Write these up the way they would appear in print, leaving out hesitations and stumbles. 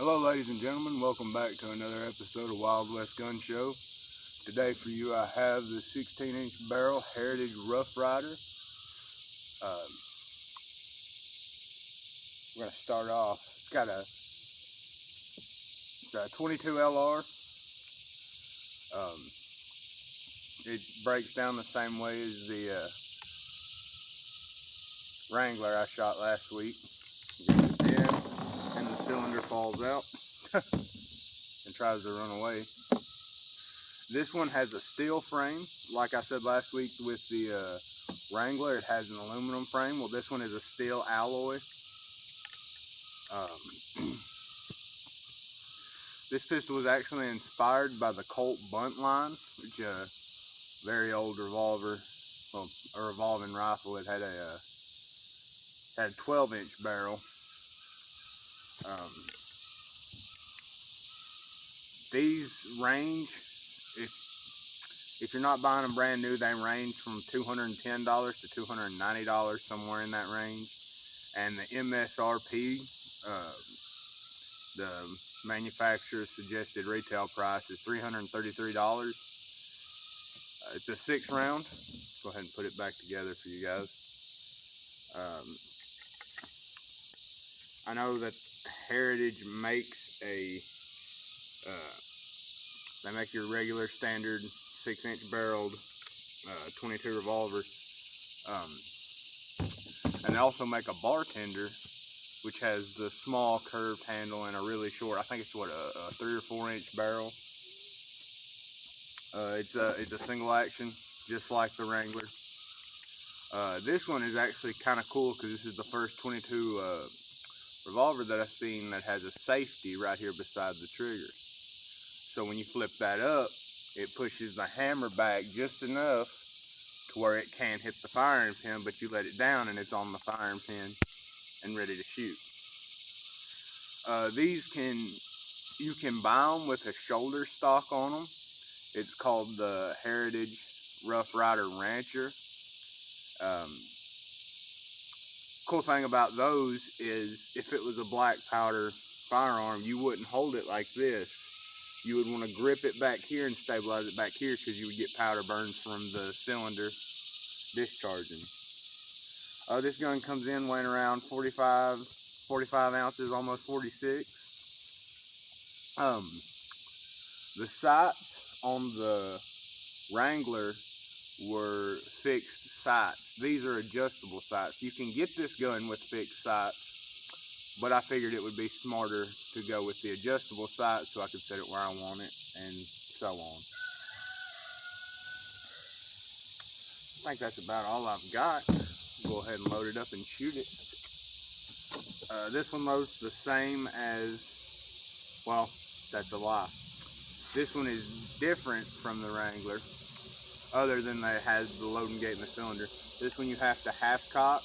Hello ladies and gentlemen, welcome back to another episode of Wild West Gun Show. Today for you I have the 16-inch barrel Heritage Rough Rider. We're going to start off. It's got a 22 LR. It breaks down the same way as the Wrangler I shot last week. You get the pin and the cylinder falls out and tries to run away. This one has a steel frame. Like I said last week with the Wrangler, it has an aluminum frame. Well, this one is a steel alloy. This pistol was actually inspired by the Colt Buntline, which is a very old revolver, well, a revolving rifle. It had a 12-inch barrel. These range, if you're not buying them brand new, they range from $210 to $290, somewhere in that range. And the MSRP, the manufacturer's suggested retail price is $333. It's a 6-round. Go ahead and put it back together for you guys. I know that Heritage makes they make your regular standard 6-inch barreled 22 revolvers, and they also make a Bartender, which has the small curved handle and a really short, I think it's what, a 3 or 4 inch barrel. It's a single action, just like the Wrangler. This one is actually kind of cool because this is the first 22 revolver that I've seen that has a safety right here beside the trigger. So when you flip that up, it pushes the hammer back just enough to where it can't hit the firing pin, but you let it down and it's on the firing pin and ready to shoot. You can buy them with a shoulder stock on them. It's called the Heritage Rough Rider Rancher. Cool thing about those is if it was a black powder firearm, you wouldn't hold it like this. You would want to grip it back here and stabilize it back here because you would get powder burns from the cylinder discharging. This gun comes in weighing around 45 ounces, almost 46. The sights on the Wrangler were fixed sights. These are adjustable sights. You can get this gun with fixed sights, but I figured it would be smarter to go with the adjustable sights so I could set it where I want it and so on. I think that's about all I've got. Go ahead and load it up and shoot it. This one loads the same as, well, that's a lie. This one is different from the Wrangler, other than that it has the loading gate and the cylinder. This one you have to half cock,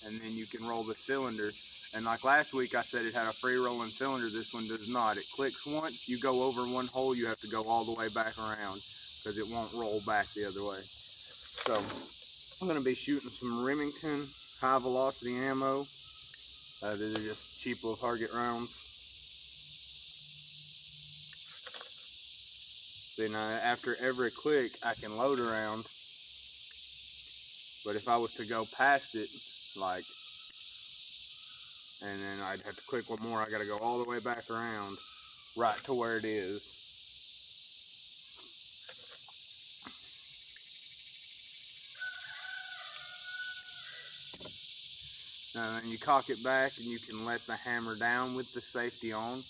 and then you can roll the cylinder. And like last week I said it had a free rolling cylinder, this one does not. It clicks once, you go over one hole, you have to go all the way back around because it won't roll back the other way. So I'm going to be shooting some Remington high velocity ammo. These are just cheap little target rounds. Then after every click I can load around, but if I was to go past it, like, and then I'd have to click one more, I gotta go all the way back around right to where it is. And then you cock it back and you can let the hammer down with the safety on.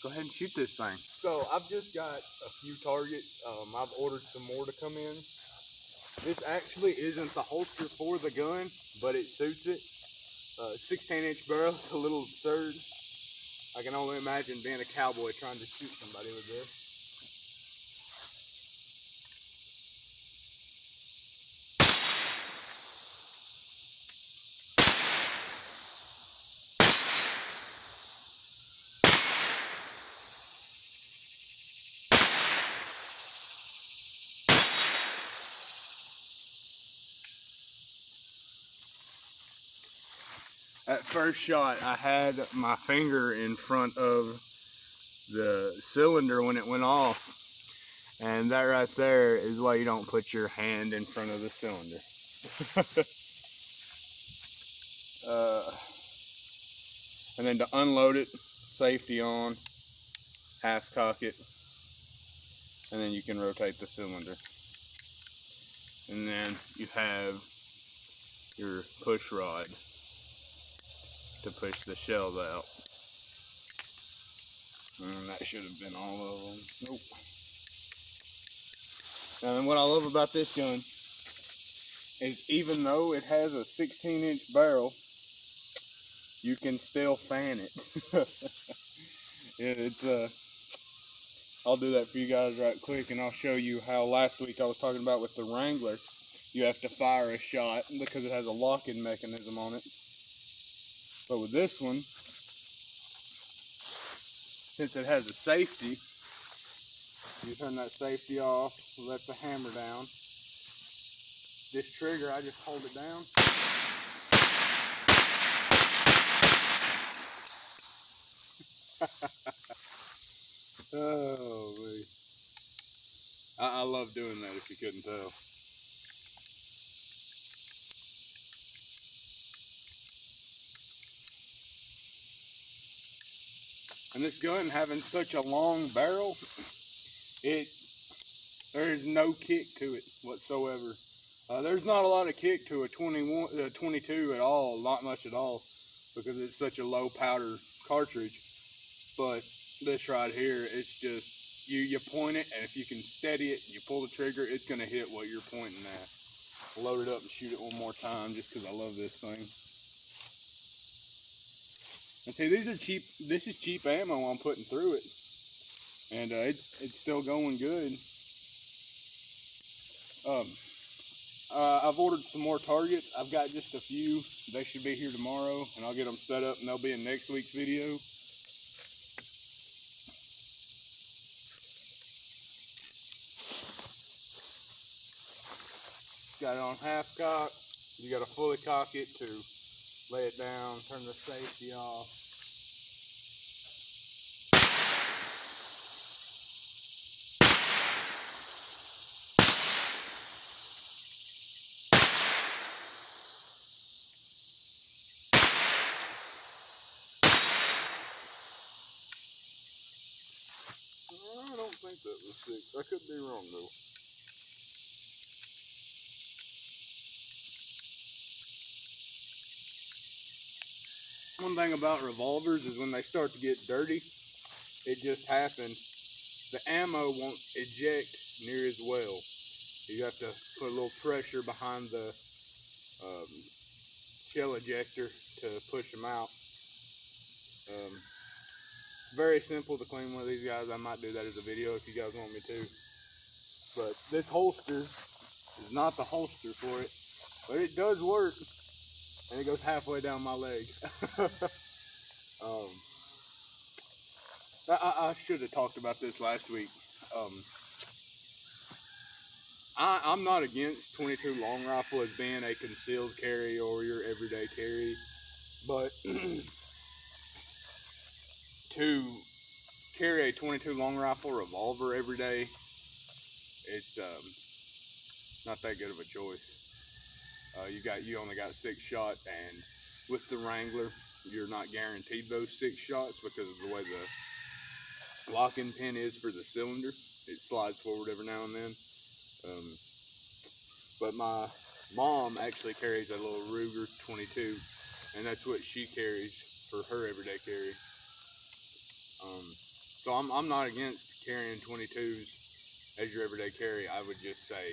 Go ahead and shoot this thing. So I've just got a few targets. I've ordered some more to come in. This actually isn't the holster for the gun, but it suits it. 16-inch barrel is a little absurd. I can only imagine being a cowboy trying to shoot somebody with this. At first shot, I had my finger in front of the cylinder when it went off. And that right there is why you don't put your hand in front of the cylinder. And then to unload it, safety on, half cock it, and then you can rotate the cylinder. And then you have your push rod to push the shells out. And that should have been all of them. Nope. And what I love about this gun is even though it has a 16-inch barrel, you can still fan it. I'll do that for you guys right quick, and I'll show you how last week I was talking about with the Wrangler, you have to fire a shot because it has a locking mechanism on it. But with this one, since it has a safety, you turn that safety off, let the hammer down. This trigger, I just hold it down. Oh, man. I love doing that, if you couldn't tell. And this gun having such a long barrel, there's no kick to it whatsoever. There's not a lot of kick to a 22 at all, not much at all, because it's such a low powder cartridge. But this right here, it's just, you point it, and if you can steady it, you pull the trigger, it's gonna hit what you're pointing at. Load it up and shoot it one more time, just because I love this thing. And see, this is cheap ammo I'm putting through it. And it's still going good. I've ordered some more targets. I've got just a few. They should be here tomorrow, and I'll get them set up, and they'll be in next week's video. Got it on half cock. You got to fully cock it to lay it down, turn the safety off. I don't think that was 6. I could be wrong though. One thing about revolvers is when they start to get dirty, it just happens. The ammo won't eject near as well. You have to put a little pressure behind the shell ejector to push them out. Very simple to clean one of these guys. I might do that as a video if you guys want me to. But this holster is not the holster for it, but it does work. And it goes halfway down my leg. I should have talked about this last week. I'm not against 22 long rifle as being a concealed carry or your everyday carry, but to carry a 22 long rifle revolver every day, it's not that good of a choice. You only got 6 shots, and with the Wrangler, you're not guaranteed those 6 shots because of the way the locking pin is for the cylinder. It slides forward every now and then. But my mom actually carries a little Ruger 22, and that's what she carries for her everyday carry. So I'm not against carrying 22s as your everyday carry. I would just say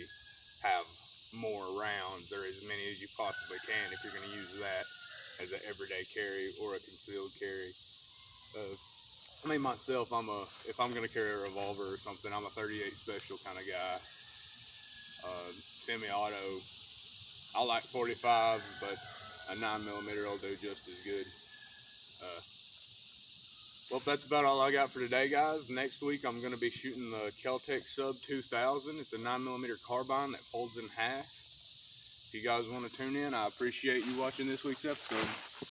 have more rounds, or as many as you possibly can, if you're going to use that as an everyday carry or a concealed carry. I mean, myself, if I'm going to carry a revolver or something, I'm a 38 special kind of guy. Semi-auto. I like 45, but a 9mm will do just as good. Well, that's about all I got for today, guys. Next week, I'm going to be shooting the Kel-Tec Sub 2000. It's a 9mm carbine that folds in half. If you guys want to tune in, I appreciate you watching this week's episode.